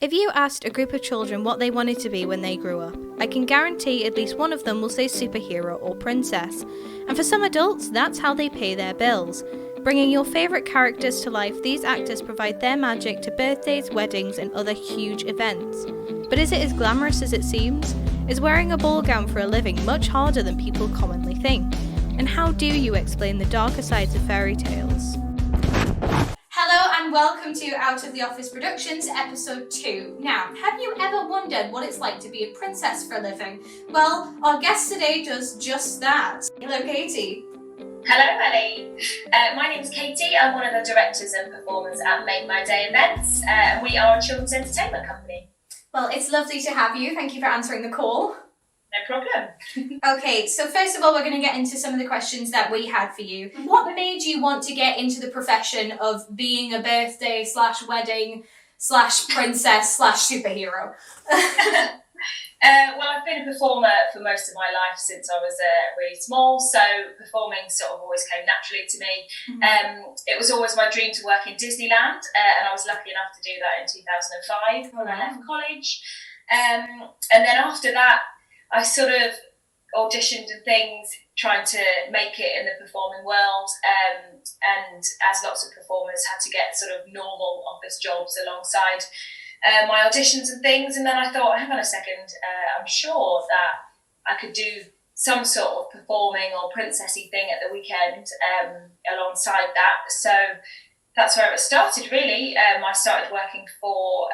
If you asked a group of children what they wanted to be when they grew up, I can guarantee at least one of them will say superhero or princess. And for some adults, that's how they pay their bills. Bringing your favourite characters to life, these actors provide their magic to birthdays, weddings, and other huge events. But is it as glamorous as it seems? Is wearing a ball gown for a living much harder than people commonly think? And how do you explain the darker sides of fairy tales? Hello and welcome to Out of the Office Productions, Episode 2. Now, have you ever wondered what it's like to be a princess for a living? Well, our guest today does just that. Hello, Katie. Hello, Ellie. My name's Katie. I'm one of the directors and performers at Make My Day events. We are a children's entertainment company. Well, it's lovely to have you. Thank you for answering the call. No problem. Okay, so first of all, we're going to get into some of the questions that we had for you. What made you want to get into the profession of being a birthday / wedding / princess / superhero? Well, I've been a performer for most of my life since I was really small, so performing sort of always came naturally to me. Mm-hmm. It was always my dream to work in Disneyland, and I was lucky enough to do that in 2005 when I left college. And then after that, I sort of auditioned and things, trying to make it in the performing world, and as lots of performers had to get sort of normal office jobs alongside my auditions and things. And then I thought, hang on a second, I'm sure that I could do some sort of performing or princessy thing at the weekend alongside that. So that's where it started, really. I started working for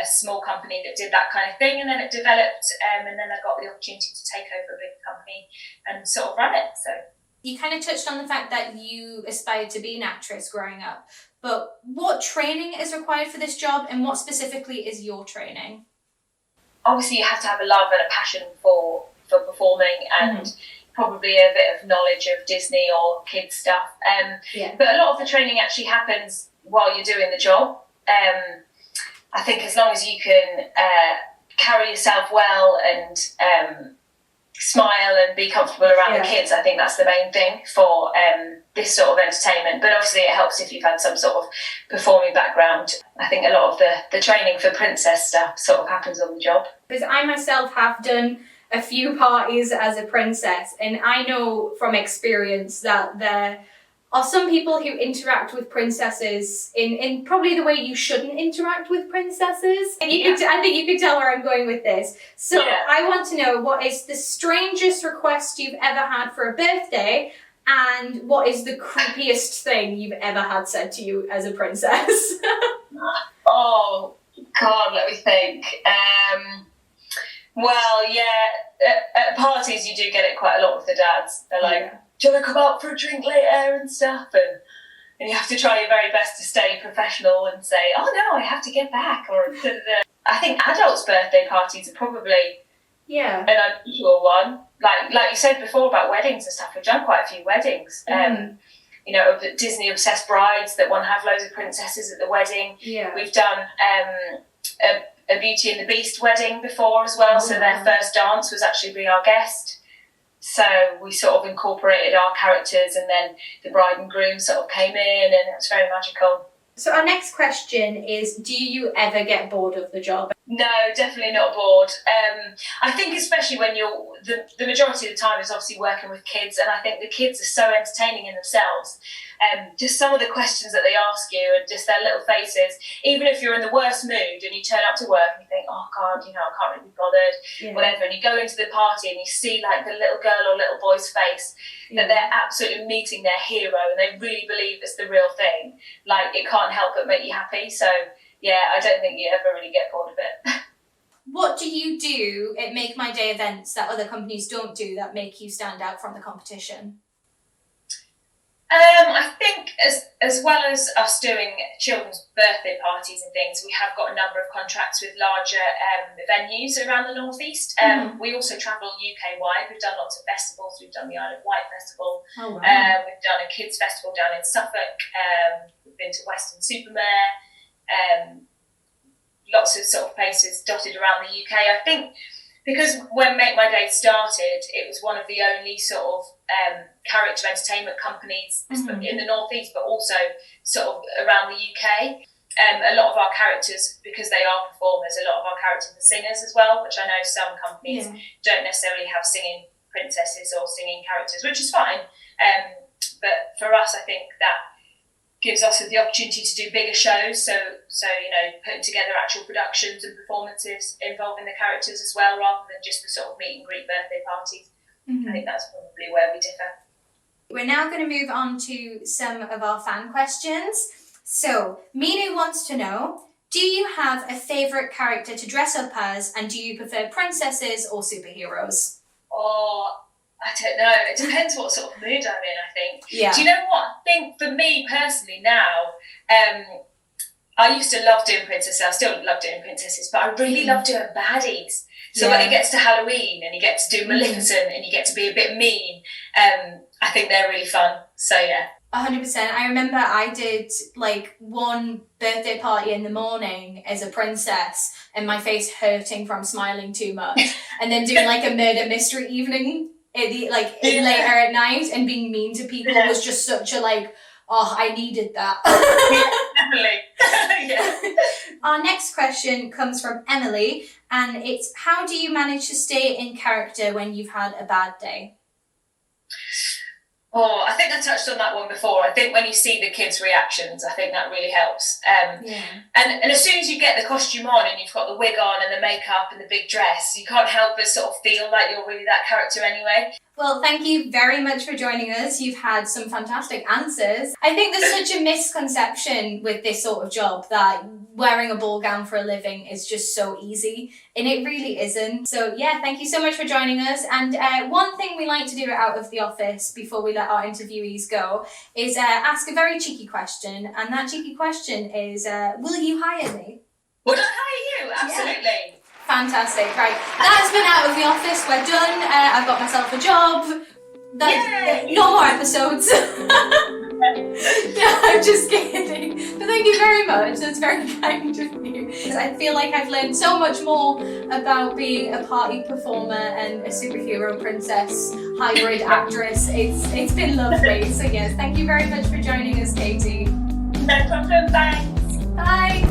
a small company that did that kind of thing, and then it developed, and then I got the opportunity to take over a big company and sort of run it. So you kind of touched on the fact that you aspired to be an actress growing up, but what training is required for this job, and what specifically is your training? Obviously, you have to have a love and a passion for performing, and probably a bit of knowledge of Disney or kids stuff. But a lot of the training actually happens while you're doing the job. I think as long as you can carry yourself well and smile and be comfortable around the kids, I think that's the main thing for this sort of entertainment. But obviously it helps if you've had some sort of performing background. I think a lot of the training for princess stuff sort of happens on the job. Because I myself have done a few parties as a princess, and I know from experience that there are some people who interact with princesses in probably the way you shouldn't interact with princesses. And I think you could tell where I'm going with this. So I want to know, what is the strangest request you've ever had for a birthday, and what is the creepiest thing you've ever had said to you as a princess? Oh, God, let me think. At parties you do get it quite a lot with the dads. They're like, do you want to come out for a drink later and stuff? And you have to try your very best to stay professional and say, oh no, I have to get back. Or I think adults' birthday parties are probably an unusual one. Like you said before about weddings and stuff, we've done quite a few weddings. Disney obsessed brides that want to have loads of princesses at the wedding. We've done a Beauty and the Beast wedding before as well, so their first dance was actually be our guest. So we sort of incorporated our characters, and then the bride and groom sort of came in, and it was very magical. So our next question is, do you ever get bored of the job? No, definitely not bored. I think especially when the majority of the time is obviously working with kids, and I think the kids are so entertaining in themselves. Just some of the questions that they ask you and just their little faces, even if you're in the worst mood and you turn up to work and you think, oh God, I can't really be bothered, whatever, and you go into the party and you see like the little girl or little boy's face, that they're absolutely meeting their hero and they really believe it's the real thing. Like, it can't help but make you happy. So I don't think you ever really get bored of it. What do you do at Make My Day events that other companies don't do that make you stand out from the competition? I think as well as us doing children's birthday parties and things, we have got a number of contracts with larger venues around the North East. We also travel UK-wide. We've done lots of festivals. We've done the Isle of Wight Festival. Oh, wow. We've done a kids' festival down in Suffolk. We've been to Weston-super-Mare. Lots of sort of places dotted around the UK. I think because when Make My Day started, it was one of the only sort of character entertainment companies in the North East, but also sort of around the UK. A lot of our characters, because they are performers, a lot of our characters are singers as well, which I know some companies don't necessarily have singing princesses or singing characters, which is fine. But for us, I think that gives us the opportunity to do bigger shows. So putting together actual productions and performances involving the characters as well, rather than just the sort of meet and greet birthday parties. I think that's probably where we differ. We're now going to move on to some of our fan questions. So, Minu wants to know, do you have a favourite character to dress up as, and do you prefer princesses or superheroes? Oh, I don't know. It depends what sort of mood I'm in, I think. Yeah. Do you know what? I think for me personally now, I used to love doing princesses. I still love doing princesses, but I really love doing baddies. So when it gets to Halloween and you get to do Maleficent and you get to be a bit mean, I think they're really fun. So yeah. 100%. I remember I did like one birthday party in the morning as a princess and my face hurting from smiling too much, and then doing like a murder mystery evening later at night and being mean to people was just such a I needed that. Definitely. Our next question comes from Emily, and it's, how do you manage to stay in character when you've had a bad day? Oh, I think I touched on that one before. I think when you see the kids' reactions, I think that really helps. And as soon as you get the costume on and you've got the wig on and the makeup and the big dress, you can't help but sort of feel like you're really that character anyway. Well, thank you very much for joining us. You've had some fantastic answers. I think there's such a misconception with this sort of job that wearing a ball gown for a living is just so easy, and it really isn't. So yeah, thank you so much for joining us. And one thing we like to do out of the office before we let our interviewees go is ask a very cheeky question, and that cheeky question is, will you hire me? Would I hire you? Absolutely. Yeah. Fantastic, right. That has been Out of the Office. We're done. I've got myself a job. No more episodes. No, I'm just kidding. But thank you very much. That's very kind of you. I feel like I've learned so much more about being a party performer and a superhero princess hybrid actress. It's been lovely. So yes, thank you very much for joining us, Katie. No problem. Thanks. Bye.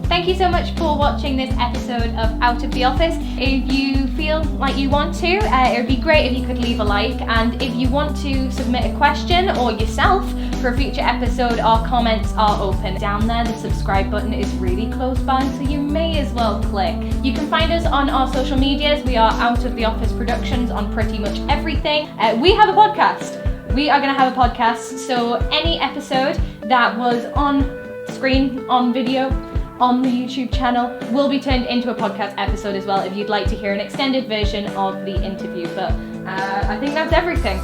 Thank you so much for watching this episode of Out of the Office. If you feel like you want to, it would be great if you could leave a like, and if you want to submit a question or yourself for a future episode, our comments are open. Down there, the subscribe button is really close by, so you may as well click. You can find us on our social medias. We are Out of the Office Productions on pretty much everything. We have a podcast. We are going to have a podcast, so any episode that was on screen, on video, on the YouTube channel will be turned into a podcast episode as well if you'd like to hear an extended version of the interview. But I think that's everything.